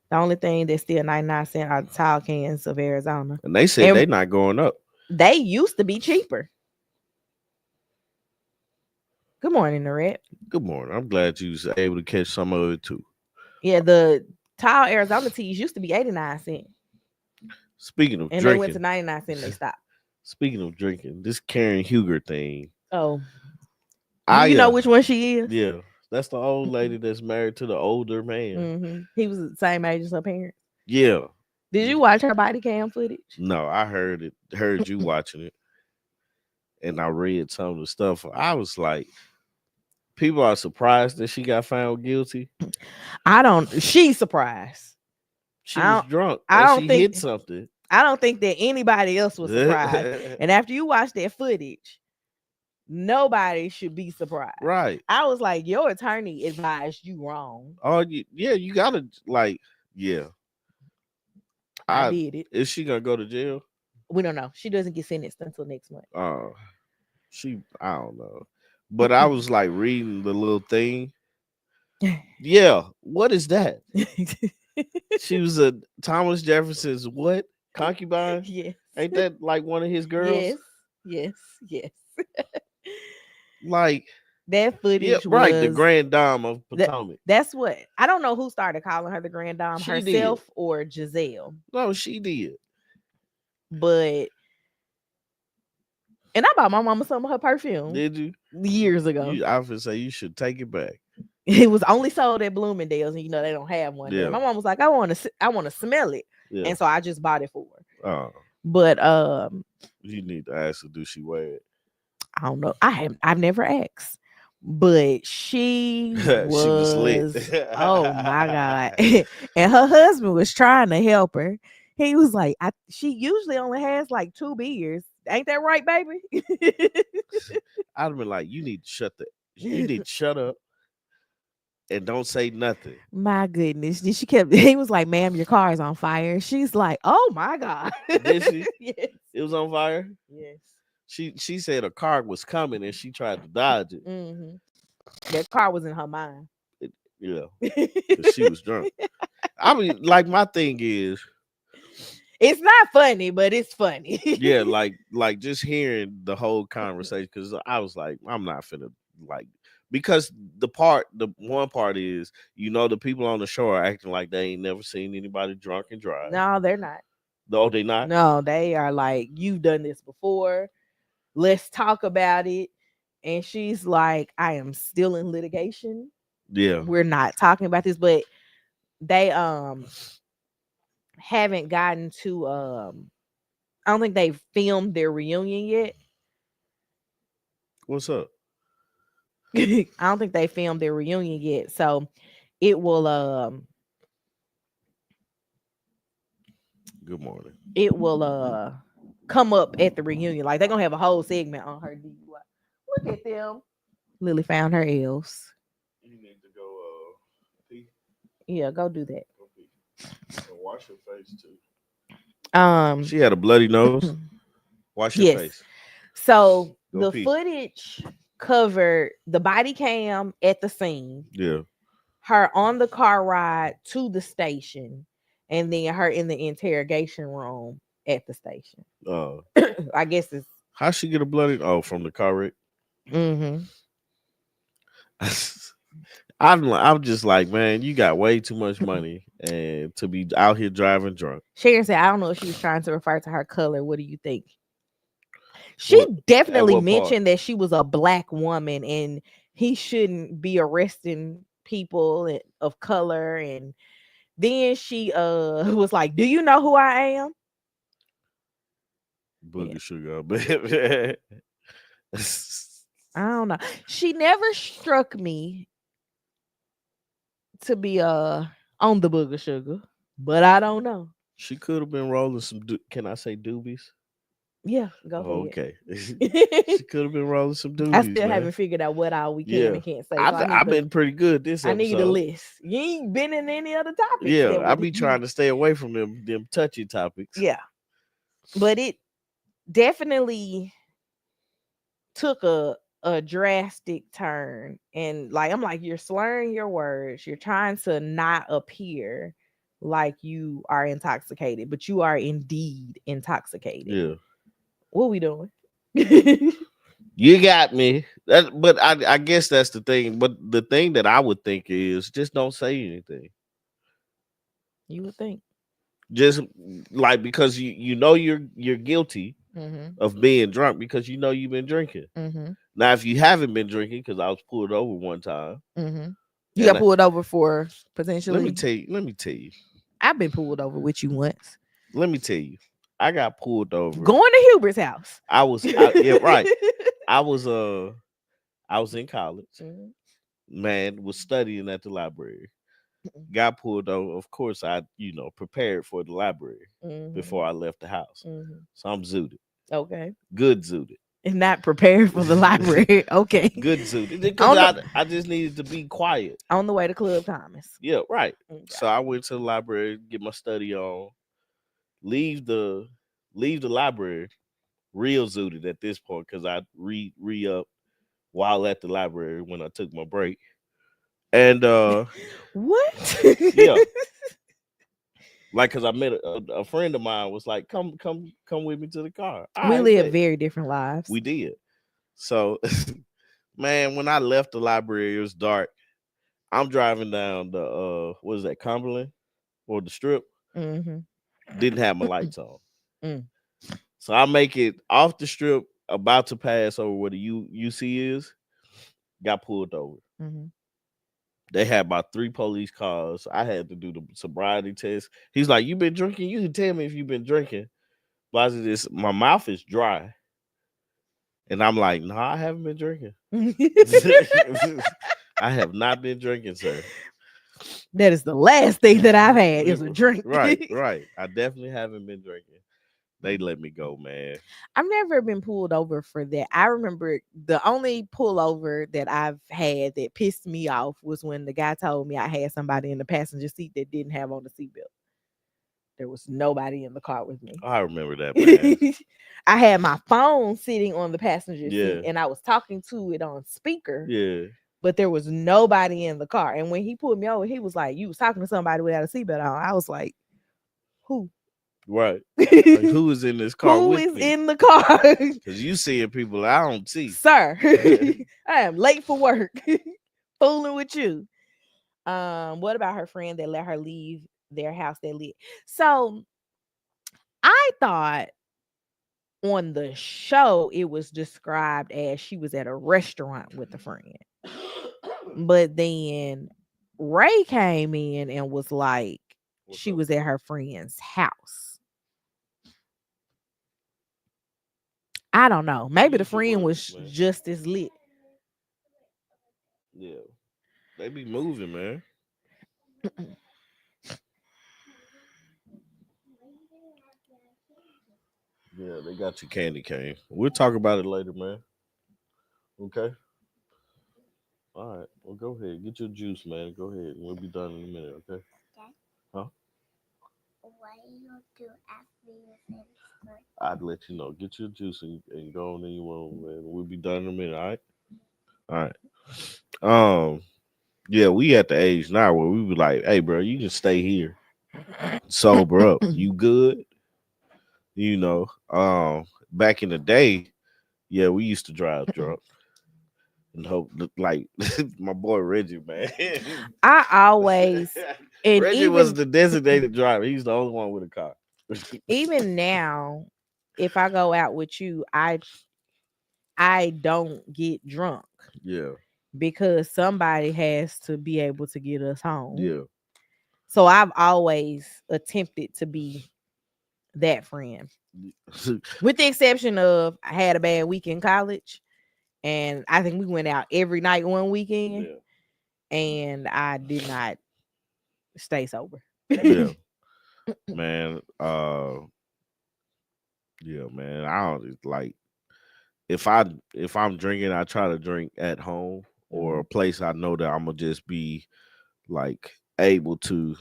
The only thing that's still 99 cents are the tall cans of Arizona. And they said And they not going up. they used to be cheaper. Good morning, Narette. Good morning. I'm glad you was able to catch some of it too. Yeah, the tall Arizona teas used to be 89 cents. Speaking of And they went to drinking, 99 cents and they stopped. speaking of drinking, this Karen Huger thing. Oh. Do I you know which one she is? Yeah, that's the old lady that's married to the older man. Mm-hmm. He was the same age as her parents. Yeah. Did you watch her body cam footage? No, I heard it. Heard you watching it, and I read some of the stuff. I was like, people are surprised that she got found guilty. She's surprised. She was drunk I and don't she think hit something. I don't think that anybody else was surprised. And after you watch that footage, nobody should be surprised. Right. I was like, your attorney advised you wrong. Oh, yeah, you gotta yeah. I did it. Is she gonna go to jail? We don't know. She doesn't get sentenced until next month. I don't know. But I was like reading the little thing. Yeah, what is that? She was a Thomas Jefferson's what? Concubine? Yes. Ain't that like one of his girls? Yes. Like that footage right, was the Grand Dame of Potomac. That's what I don't know who started calling her the Grand Dame, She herself did. or Giselle. No, she did. But and I bought my mama some of her perfume. Did you? Years ago. I would say you should take it back. It was only sold at Bloomingdale's, and they don't have one. Yeah. There. My mom was like, I want to smell it. Yeah. And so I just bought it for her. Oh. But you need to ask her, do she wear it? I don't know. I've never asked. But she was lit. Oh my God. And her husband was trying to help her. He was like, she usually only has like 2 beers. Ain't that right, baby? I'd have been like, you need to shut up and don't say nothing. My goodness. He was like, ma'am, your car is on fire. She's like, oh my God. Did she? Yes. It was on fire? Yes. She said a car was coming and she tried to dodge it. Mm-hmm. That car was in her mind. Yeah. Because she was drunk. I mean, like, my thing is, It's not funny, but it's funny. Yeah, like just hearing the whole conversation because I was like, I'm not finna like because the one part is the people on the shore are acting like they ain't never seen anybody drunk and drive. No, they're not. No, they not. No, they are like, you've done this before. Let's talk about it. And she's like, I am still in litigation. Yeah. We're not talking about this, but they haven't gotten to I don't think they've filmed their reunion yet. What's up? I don't think they filmed their reunion yet. So it will Good morning. it will come up at the reunion. Like they're gonna have a whole segment on her DUI. Look at them. Lily found her L's. You need to go pee. Yeah, go do that. Go pee. And wash your face too. Um She had a bloody nose. Wash your yes. face. So Go the pee. footage covered the body cam at the scene, Yeah. her on the car ride to the station, and then her in the interrogation room at the station. Uh, I guess it's how she get a bloody? Oh, from the car wreck. mm-hmm. I'm just like, man, you got way too much money and to be out here driving drunk. Sharon said, I don't know if she was trying to refer to her color. What do you think? She What at definitely what part? mentioned that she was a black woman and he shouldn't be arresting people of color. And then she was like, do you know who I am? Yeah, Booger sugar, baby. I don't know. She never struck me to be on the booger sugar, but I don't know. She could have been rolling some. Can I say doobies? Yeah, go Oh, ahead. okay. She could have been rolling some I doobies, still man. haven't figured out what all we can Yeah, and can't say. So I've been pretty good this I need a episode. list. You ain't been in any other topics Yeah, that I would be trying to stay away from them touchy topics. yeah. But it definitely took a drastic turn. And like I'm like, you're slurring your words, you're trying to not appear like you are intoxicated, but you are indeed intoxicated. Yeah, What we doing? you got me. But I guess that's the thing. But the thing that I would think is just don't say anything. You would think. Just like because you're guilty Mm-hmm. of being drunk because you've been drinking. Mm-hmm. Now, if you haven't been drinking, because I was pulled over one time, Mm-hmm. You got and pulled over for let me potentially. tell you, let me tell you, I've been pulled over with you once. let me tell you, I got pulled over. Going to Huber's house. Yeah, right. I was I was in college. Mhm, Man, was studying at the library. mhm, Got pulled over. Of course, I prepared for the library mhm, before I left the house. mhm. So I'm zooted, Okay. good zooted, And not prepared for the library. Okay. good zooted, because On the I just needed to be quiet. on the way to Club Thomas. Yeah, right. Okay. So I went to the library, get my study on, leave the library, real zooted at this point because I re up while at the library when I took my break. And What? yeah, like because I met a friend of mine was like, come with me to the car. We I live bet very different lives. we did. So man, when I left the library, it was dark. I'm driving down the what is that, Cumberland or the strip? Mm-hmm. Didn't have my lights on. Mm. So I make it off the strip, about to pass over where the UC is, got pulled over. Mm-hmm. They had about 3 police cars. I had to do the sobriety test. He's like, "You been drinking? You can tell me if you've been drinking." But I said, "This, my mouth is dry," and I'm like, "No, I haven't been drinking. I have not been drinking, sir." That is the last thing that I've had is a drink. Right, right. I definitely haven't been drinking. They let me go, man. I've never been pulled over for that. I remember the only pullover that I've had that pissed me off was when the guy told me I had somebody in the passenger seat that didn't have on the seatbelt. There was nobody in the car with me. I remember that, man. I had my phone sitting on the passenger Yeah, seat and I was talking to it on speaker, yeah. but there was nobody in the car. And when he pulled me over, he was like, "You was talking to somebody without a seatbelt on." I was like, "Who?" Right. Like Who who is in this car with is me? in the car? Cause you seeing people I don't see. Sir, I am late for work. Fooling with you. What about her friend that let her leave their house that lit? So I thought on the show it was described as she was at a restaurant with a friend. But then Ray came in and was like What's she up? was at her friend's house. I don't know. Maybe the Use your friend words, was man. just as lit. Yeah. They be moving, man. Yeah, they got your candy cane. We'll talk about it later, man. Okay. All right. Well, go ahead. Get your juice, man. Go ahead. We'll be done in a minute, okay? Huh? I'd let you know. Get your juice and go on in your room, man. We'll be done in a minute, all right? All right. Um, yeah, we at the age now where we be like, hey, bro, you can stay here. Sober up. You good? You know, back in the day, yeah, we used to drive drunk and hope like my boy Reggie, man. I always and Reggie was the designated driver. He's the only one with a car. even now, if I go out with you, I don't get drunk Yeah, because somebody has to be able to get us home. yeah. So I've always attempted to be that friend. With the exception of I had a bad week in college and I think we went out every night one weekend Yeah, and I did not stay sober. yeah, man. Yeah, man. I don't like if I if I'm drinking, I try to drink at home or a Mhm. place I know that I'm gonna just be like able to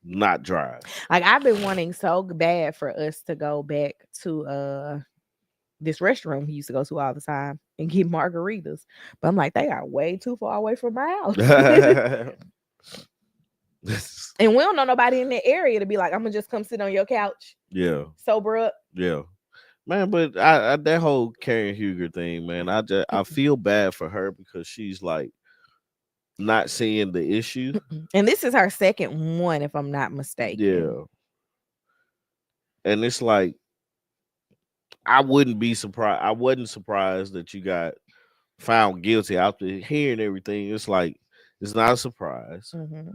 not drive. Like I've been wanting so bad for us to go back to this restaurant we used to go to all the time and get margaritas. But I'm like, they are way too far away from my house. And we don't know nobody in the area to be like, I'm gonna just come sit on your couch, Yeah, sober up. yeah, man. But I that whole Karen Huger thing, man. I feel bad for her because she's like not seeing the issue. And this is her second one, if I'm not mistaken. Yeah, and it's like I wouldn't be surprised. I wasn't surprised that you got found guilty after hearing everything. It's like it's not a surprise. Hmm.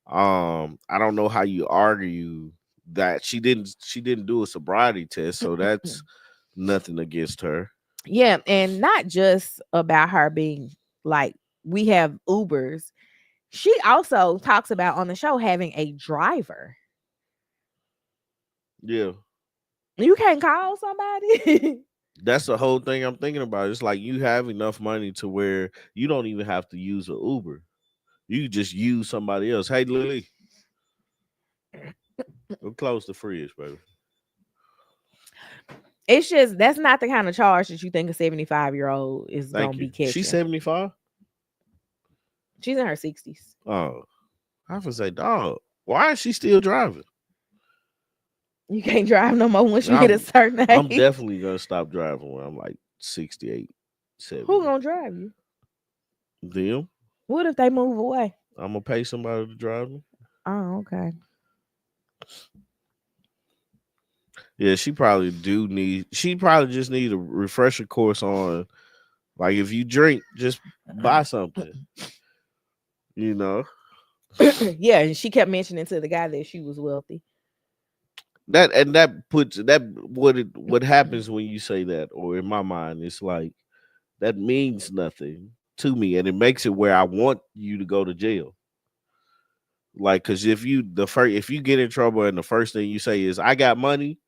I don't know how you argue that she didn't do a sobriety test, so that's nothing against her. Yeah, and not just about her being like we have Ubers. She also talks about on the show having a driver. Yeah. You can't call somebody. That's the whole thing I'm thinking about. It's like you have enough money to where you don't even have to use an Uber. You just use somebody else. Hey Lily, go close the fridge, baby. It's just that's not the kind of charge that you think a 75-year-old is gonna Thank be you. She's catching. 75? She's in her 60s. Oh, I was say, dog, why is she still driving? You can't drive no more once you hit a I'm certain I'm age. definitely gonna stop driving when I'm like 68, Who 70. gonna drive you? Them, What if they move away? I'm gonna pay somebody to drive me. Oh, okay. Yeah, she probably just need a refresher course on like if you drink, just buy something, you know. Yeah, and she kept mentioning to the guy that she was wealthy. That puts that what happens when you say that, or in my mind, it's like that means nothing to me, and it makes it where I want you to go to jail. Like, cause if you get in trouble and the first thing you say is I got money,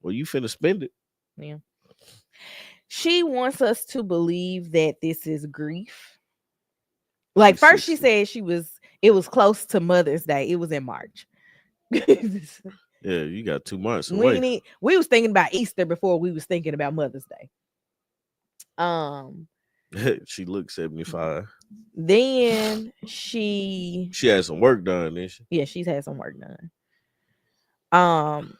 well, you finna spend it. Yeah. She wants us to believe that this is grief. Like She's first she 60. said it was close to Mother's Day. It was in March. we Yeah, you got 2 months away. we was thinking about Easter before we was thinking about Mother's Day. Um She looks 75. then she She had some work done, didn't she? yeah, she's had some work done. Um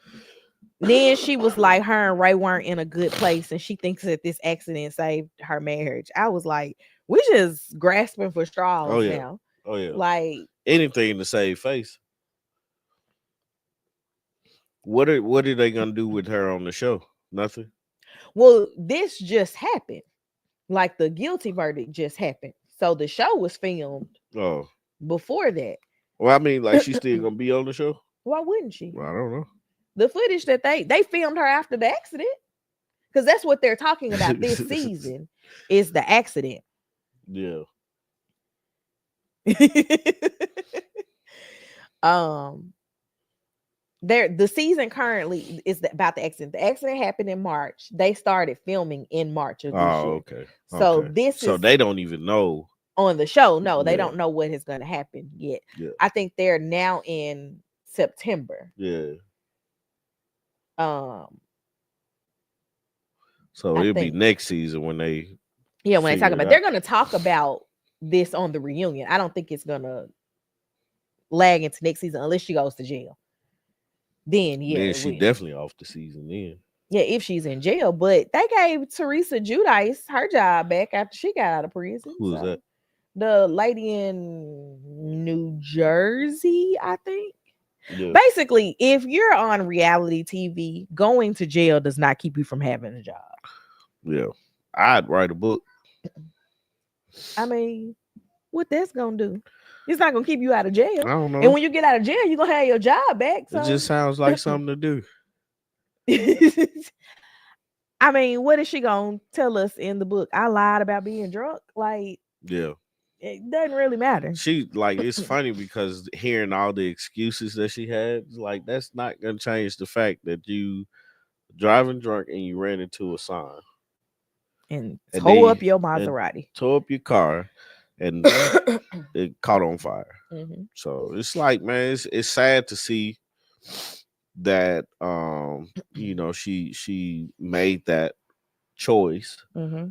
Then she was like, her and Ray weren't in a good place, and she thinks that this accident saved her marriage. I was like, we just grasping for Oh straws yeah. now. Oh yeah. Like, Anything to save face. What are they gonna do with her on the show? Nothing. well, this just happened. Like the guilty verdict just happened. So the show was filmed Oh. before that. Well, I mean, like she's still gonna be on the show. Why wouldn't she? Well, I don't The footage that they filmed her after the accident, because that's what they're talking about this know. season is the accident. Yeah. um there the season currently is about the accident. The accident happened in March. They started filming in March of this Oh, year. okay. So Okay. this So is they don't even know. on the show. No, they Yeah. don't know what is going to happen yet. Yeah. I think they're now in September. Yeah. Um, So I it'll be think next season when they yeah, when they talk figure it about, out. they're going to talk about this on the reunion. I don't think it's going to lag into next season unless she goes to jail. Then yeah, Then it she will. definitely off the season then. Yeah, if she's in jail. But they gave Teresa Judice her job back after she got out of prison. Who is So that? the lady in New Jersey, I think. Yeah. Basically, if you're on reality TV, going to jail does not keep you from having a job. Yeah. I'd write a book. I mean, what that's gonna do? It's not gonna keep you out of I jail. don't And know. when you get out of jail, you're gonna have your job back. It So just sounds like something to do. I mean, what is she gonna tell us in the book? I lied about being drunk. Like, Yeah. it doesn't really matter. She like it's funny because hearing all the excuses that she had, like that's not gonna change the fact that you driving drunk and you ran into a sign And and tow up they your and Maserati. tore up your car and hmm it caught on fire. So it's like, man, it's sad to see that she made that choice, hmm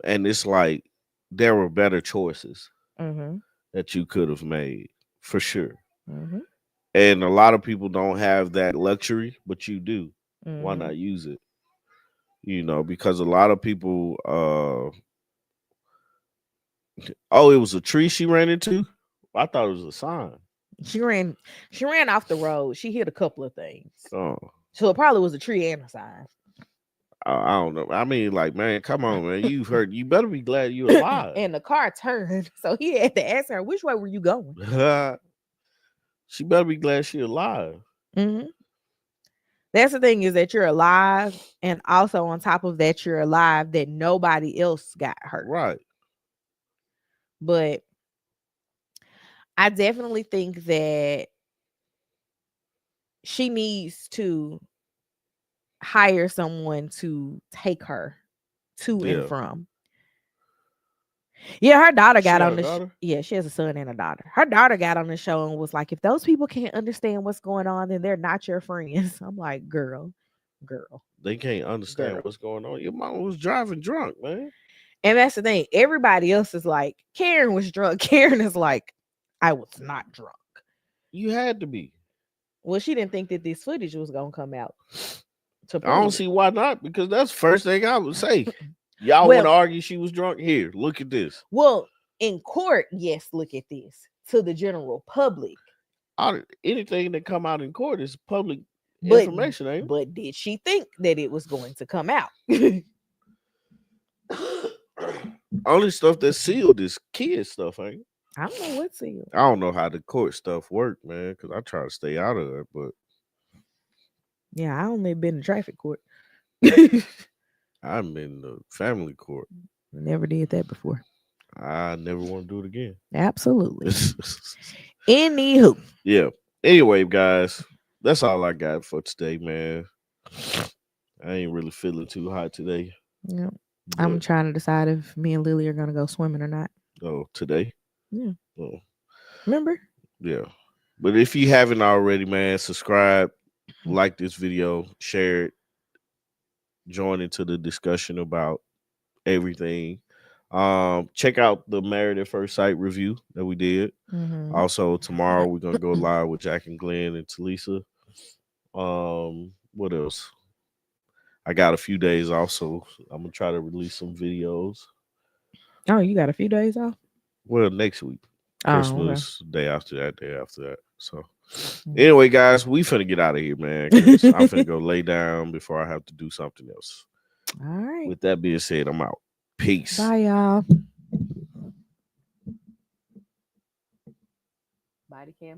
and it's like there were better choices hmm that you could have made for sure. hmm And a lot of people don't have that luxury, but you do. Why hmm not use it? Because a lot of people oh, it was a tree she ran into? I thought it was a sign. She ran. She ran off the road. She hit a couple of things. Oh. So it probably was a tree and a sign. I don't know. I mean, like, man, come on, man. You've heard. You better be glad you're alive. And the car turned, so he had to ask her, "Which way were you going?" She better be glad she alive. hmm That's the thing, is that you're alive, and also on top of that, you're alive that nobody else got hurt. Right. But I definitely think that she needs to hire someone to take her to and Yeah. from. Yeah, her daughter She got got on a the daughter? yeah, she has a son and a daughter. Her daughter got on the show and was like, if those people can't understand what's going on, then they're not your friends. I'm like, girl, girl, They can't understand girl. what's going on. Your mama was driving drunk, man. And that's the thing. Everybody else is like, Karen was drunk. Karen is like, I was not drunk. You had to be. Well, she didn't think that this footage was gonna come out to I don't prove it. see why not, because that's the first thing I would say. Y'all want to Well, argue she was drunk? Here, look at this. well, in court, yes, look at this. To the general public. Anything that come out in court is public But information, ain't but did she think that it was going to come out? it? Only stuff that's sealed is kid stuff, ain't it? I don't know what's sealed. I don't know how the court stuff work, man, because I try to stay out of it, but Yeah, I only been in traffic court. I'm in the family court. Never did that before. I never want to do it again. Absolutely. Anywho. Yeah. Anyway, guys, that's all I got for today, man. I ain't really feeling too hot today. Yeah. I'm But, trying to decide if me and Lily are gonna go swimming or not. today? Yeah. Oh, Remember? yeah. But if you haven't already, man, subscribe, like this video, share it, join into the discussion about everything. Check out the Married at First Sight review that we did. Also, tomorrow we're gonna go live with Jack and Glenn and Talisa. What else? I got a few days off, so I'm gonna try to release some videos. Oh, you got a few days off? Well, next week, Oh, okay. Christmas, day after that, day after that. So, Mm. anyway, guys, we finna get out of here, man, because I'm finna go lay down before I have to do something else. All right. With that being said, I'm out. Peace. Bye, y'all. Body cam.